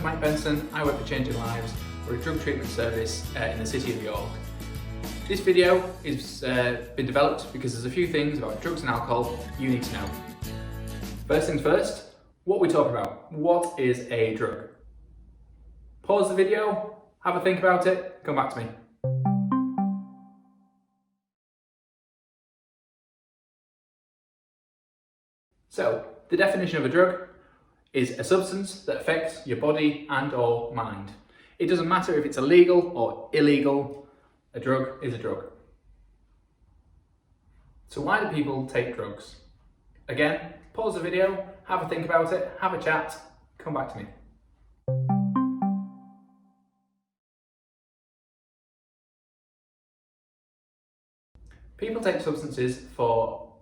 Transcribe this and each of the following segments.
name's Mike Benson. I work for Changing Lives. We're a drug treatment service in the City of York. This video has been developed because there's a few things about drugs and alcohol you need to know. First things first, what we talk about. What is a drug? Pause the video, have a think about it, come back to me. So, the definition of a drug is a substance that affects your body and or mind. It doesn't matter if it's illegal or illegal, a drug is a drug. So why do people take drugs? Again, pause the video, have a think about it, have a chat, come back to me. People take substances for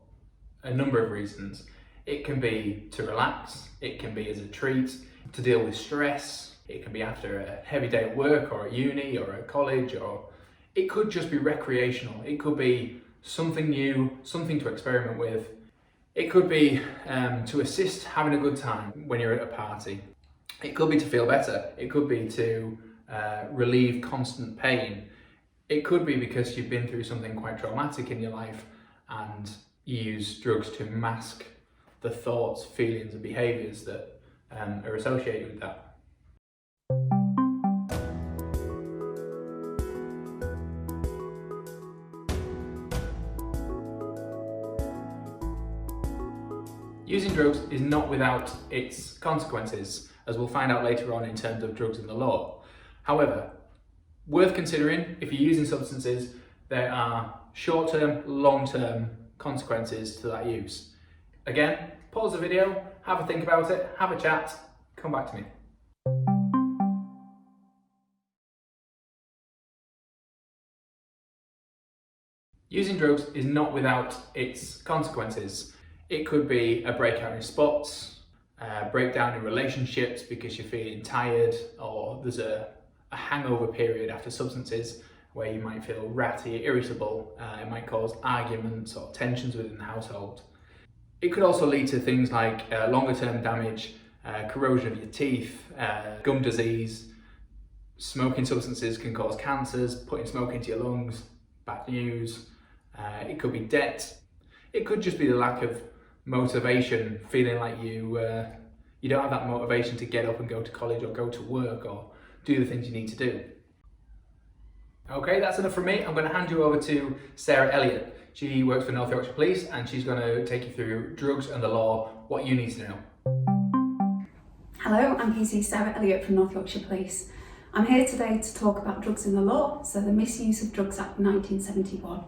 a number of reasons. It can be to relax, it can be as a treat, to deal with stress, it can be after a heavy day at work or at uni or at college, or it could just be recreational. It could be something new, something to experiment with. It could be to assist having a good time when you're at a party. It could be to feel better. It could be to relieve constant pain. It could be because you've been through something quite traumatic in your life and you use drugs to mask the thoughts, feelings and behaviours that are associated with that. Using drugs is not without its consequences, as we'll find out later on in terms of drugs in the law. However, worth considering, if you're using substances, there are short-term, long-term consequences to that use. Again, pause the video, have a think about it, have a chat, come back to me. Using drugs is not without its consequences. It could be a breakdown in spots, a breakdown in relationships because you're feeling tired, or there's a hangover period after substances where you might feel ratty, irritable. It might cause arguments or tensions within the household. It could also lead to things like longer term damage, corrosion of your teeth, gum disease. Smoking substances can cause cancers, putting smoke into your lungs, bad news. It could be debt. It could just be the lack of motivation, feeling like you don't have that motivation to get up and go to college or go to work or do the things you need to do. Okay, that's enough from me. I'm going to hand you over to Sarah Elliott. She works for North Yorkshire Police and she's going to take you through drugs and the law, what you need to know. Hello, I'm PC Sarah Elliott from North Yorkshire Police. I'm here today to talk about drugs in the law, so the Misuse of Drugs Act 1971.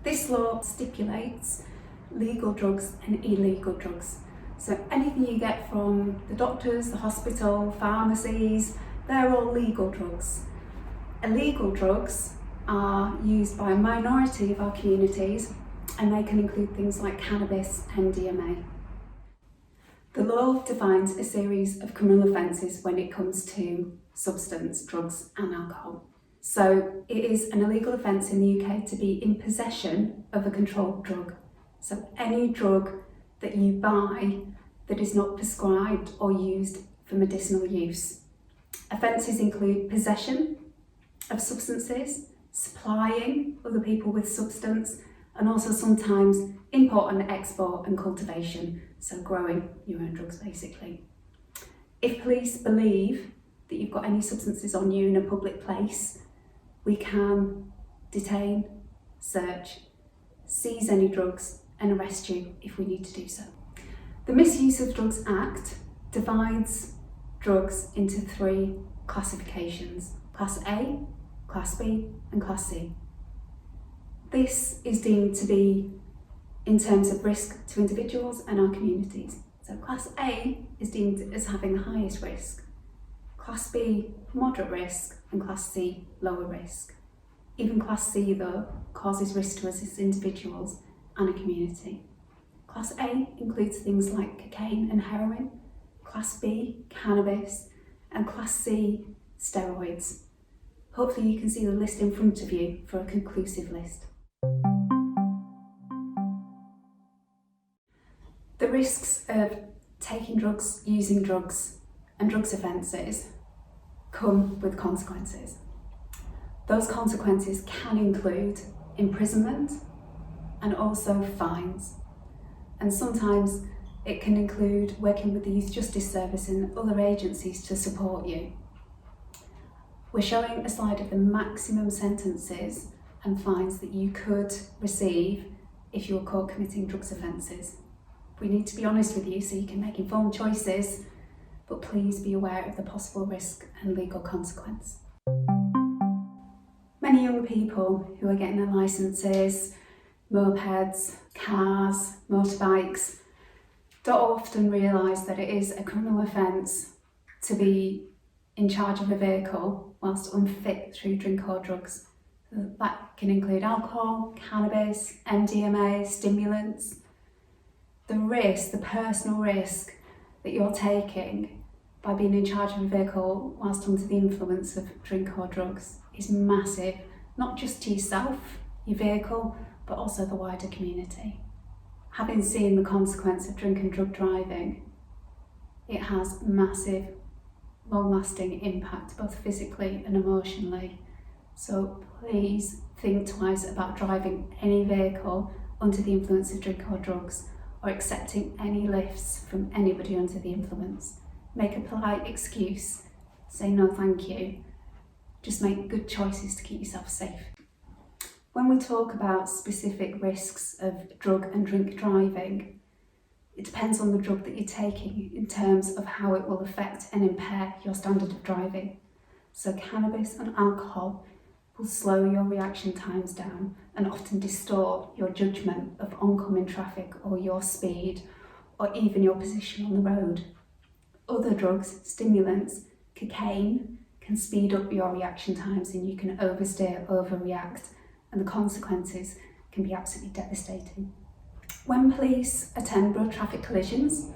This law stipulates legal drugs and illegal drugs. So anything you get from the doctors, the hospital, pharmacies, they're all legal drugs. Illegal drugs are used by a minority of our communities, and they can include things like cannabis and MDMA. The law defines a series of criminal offences when it comes to substance, drugs and alcohol. So it is an illegal offence in the UK to be in possession of a controlled drug. So any drug that you buy that is not prescribed or used for medicinal use. Offences include possession of substances, supplying other people with substance, and also sometimes import and export and cultivation, so growing your own drugs basically. If police believe that you've got any substances on you in a public place, we can detain, search, seize any drugs and arrest you if we need to do so. The Misuse of Drugs Act divides drugs into three classifications: Class A, Class B and Class C. This is deemed to be in terms of risk to individuals and our communities. So Class A is deemed as having the highest risk, Class B moderate risk and Class C lower risk. Even Class C though causes risk to us as individuals and a community. Class A includes things like cocaine and heroin, Class B cannabis and Class C steroids. Hopefully you can see the list in front of you for a conclusive list. The risks of taking drugs, using drugs and drugs offences come with consequences. Those consequences can include imprisonment and also fines. And sometimes it can include working with the Youth Justice Service and other agencies to support you. We're showing a slide of the maximum sentences and fines that you could receive if you were caught committing drugs offences. We need to be honest with you so you can make informed choices, but please be aware of the possible risk and legal consequence. Many young people who are getting their licences, mopeds, cars, motorbikes, don't often realise that it is a criminal offence to be in charge of a vehicle whilst unfit through drink or drugs. That can include alcohol, cannabis, MDMA, stimulants. The risk, the personal risk that you're taking by being in charge of a vehicle whilst under the influence of drink or drugs is massive, not just to yourself, your vehicle, but also the wider community. Having seen the consequence of drink and drug driving, it has massive, long-lasting impact, both physically and emotionally. So please think twice about driving any vehicle under the influence of drink or drugs, or accepting any lifts from anybody under the influence. Make a polite excuse, say no thank you. Just make good choices to keep yourself safe. When we talk about specific risks of drug and drink driving, it depends on the drug that you're taking in terms of how it will affect and impair your standard of driving. So cannabis and alcohol will slow your reaction times down and often distort your judgment of oncoming traffic or your speed or even your position on the road. Other drugs, stimulants, cocaine, can speed up your reaction times and you can oversteer, overreact, and the consequences can be absolutely devastating. When police attend road traffic collisions,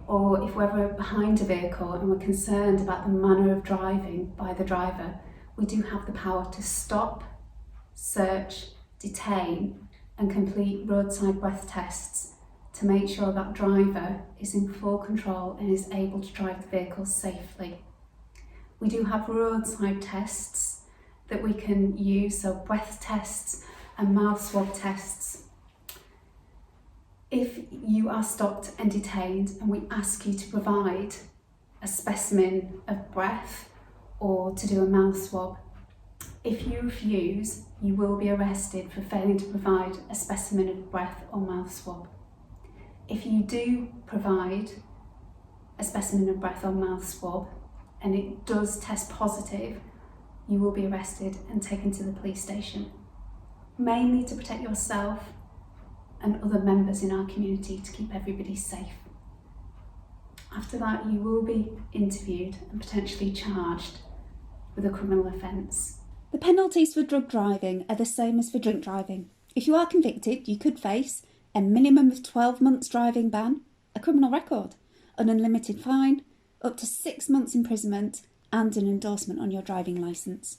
or if we're ever behind a vehicle and we're concerned about the manner of driving by the driver, we do have the power to stop, search, detain, and complete roadside breath tests to make sure that driver is in full control and is able to drive the vehicle safely. We do have roadside tests that we can use, so breath tests and mouth swab tests. If you are stopped and detained and we ask you to provide a specimen of breath or to do a mouth swab, if you refuse, you will be arrested for failing to provide a specimen of breath or mouth swab. If you do provide a specimen of breath or mouth swab and it does test positive, you will be arrested and taken to the police station, mainly to protect yourself and other members in our community to keep everybody safe. After that, you will be interviewed and potentially charged with a criminal offence. The penalties for drug driving are the same as for drink driving. If you are convicted, you could face a minimum of 12 months driving ban, a criminal record, an unlimited fine, up to 6 months imprisonment, and an endorsement on your driving licence.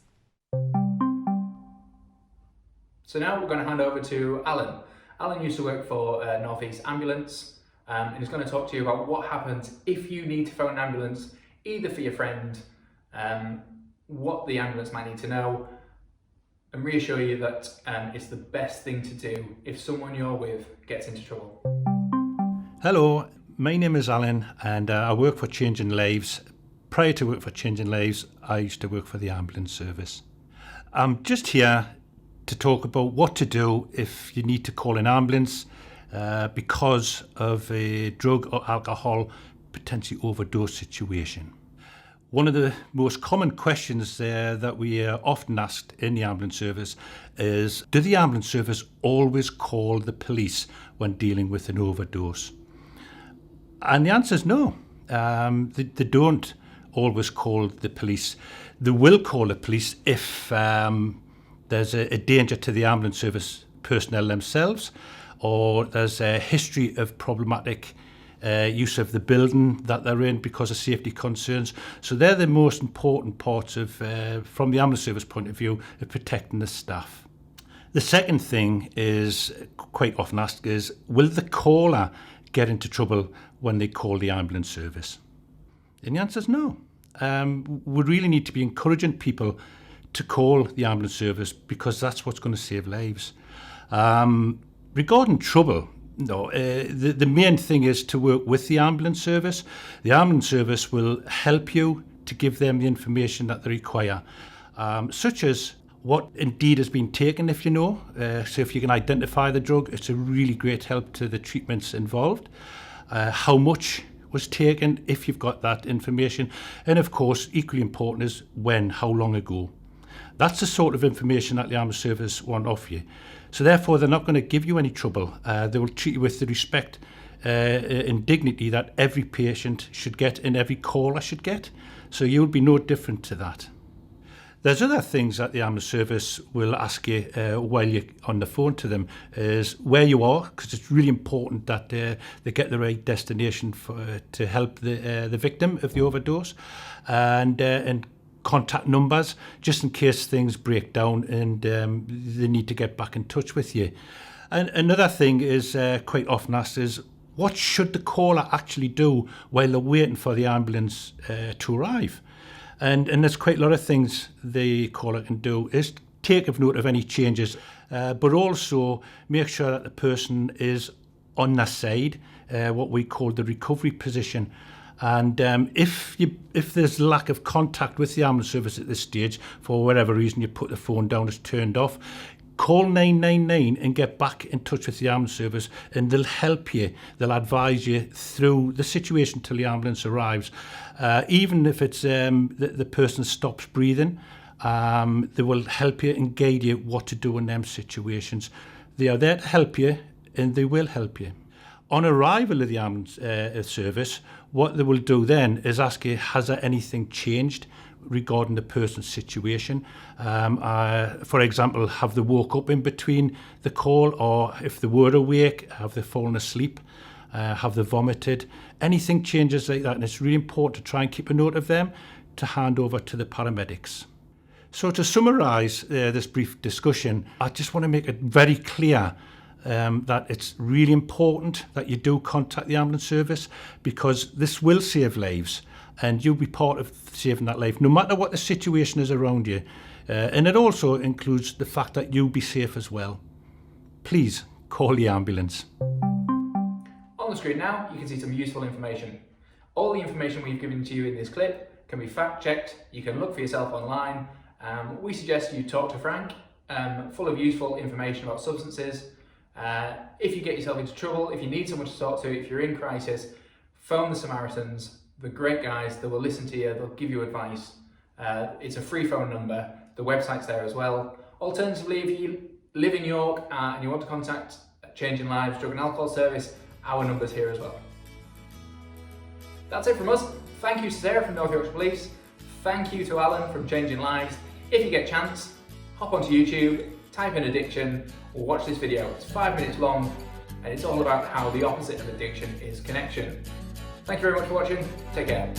So now we're going to hand over to Alan. Alan used to work for North East Ambulance and he's going to talk to you about what happens if you need to phone an ambulance, either for your friend, what the ambulance might need to know, and reassure you that it's the best thing to do if someone you're with gets into trouble. Hello, my name is Alan and I work for Changing Lives. Prior to work for Changing Lives, I used to work for the ambulance service. I'm just here to talk about what to do if you need to call an ambulance because of a drug or alcohol potentially overdose situation. One of the most common questions that we are often asked in the ambulance service is, do the ambulance service always call the police when dealing with an overdose? And the answer is no. They don't always call the police. They will call the police if there's a danger to the ambulance service personnel themselves, or there's a history of problematic use of the building that they're in because of safety concerns. So they're the most important parts of, from the ambulance service point of view, of protecting the staff. The second thing is quite often asked is, will the caller get into trouble when they call the ambulance service? And the answer is no. we really need to be encouraging people to call the ambulance service, because that's what's going to save lives. Regarding trouble, no, the main thing is to work with the ambulance service. The ambulance service will help you to give them the information that they require, such as what indeed has been taken, if you know. So if you can identify the drug, it's a really great help to the treatments involved. How much was taken, if you've got that information. And of course, equally important is when, how long ago. That's the sort of information that the ambulance service want off you. So therefore, they're not going to give you any trouble. They will treat you with the respect and dignity that every patient should get and every caller should get. So you'll be no different to that. There's other things that the ambulance service will ask you while you're on the phone to them, is where you are, because it's really important that they get the right destination to help the victim of the overdose, and contact numbers, just in case things break down and they need to get back in touch with you. And another thing is quite often asked is, what should the caller actually do while they're waiting for the ambulance to arrive? And there's quite a lot of things the caller can do, is take note of any changes, but also make sure that the person is on their side, what we call the recovery position. And if there's lack of contact with the ambulance service at this stage, for whatever reason you put the phone down, it's turned off, call 999 and get back in touch with the ambulance service, and they'll help you. They'll advise you through the situation till the ambulance arrives. Even if it's the person stops breathing, they will help you and guide you what to do in them situations. They are there to help you, and they will help you. On arrival of the ambulance service, what they will do then is ask you, has there anything changed regarding the person's situation? For example, have they woke up in between the call, or if they were awake, have they fallen asleep? Have they vomited? Anything changes like that, and it's really important to try and keep a note of them to hand over to the paramedics. So to summarise this brief discussion, I just want to make it very clear that it's really important that you do contact the ambulance service, because this will save lives, and you'll be part of saving that life, no matter what the situation is around you. And it also includes the fact that you'll be safe as well. Please call the ambulance. On the screen now, you can see some useful information. All the information we've given to you in this clip can be fact-checked. You can look for yourself online. We suggest you talk to Frank, full of useful information about substances. If you get yourself into trouble, if you need someone to talk to, if you're in crisis, phone the Samaritans. They're great guys. They will listen to you. They'll give you advice. It's a free phone number. The website's there as well. Alternatively, if you live in York and you want to contact Changing Lives Drug and Alcohol Service, our number's here as well. That's it from us. Thank you to Sarah from North Yorkshire Police. Thank you to Alan from Changing Lives. If you get a chance, hop onto YouTube, type in addiction, or watch this video. It's 5 minutes long, and it's all about how the opposite of addiction is connection. Thank you very much for watching. Take care.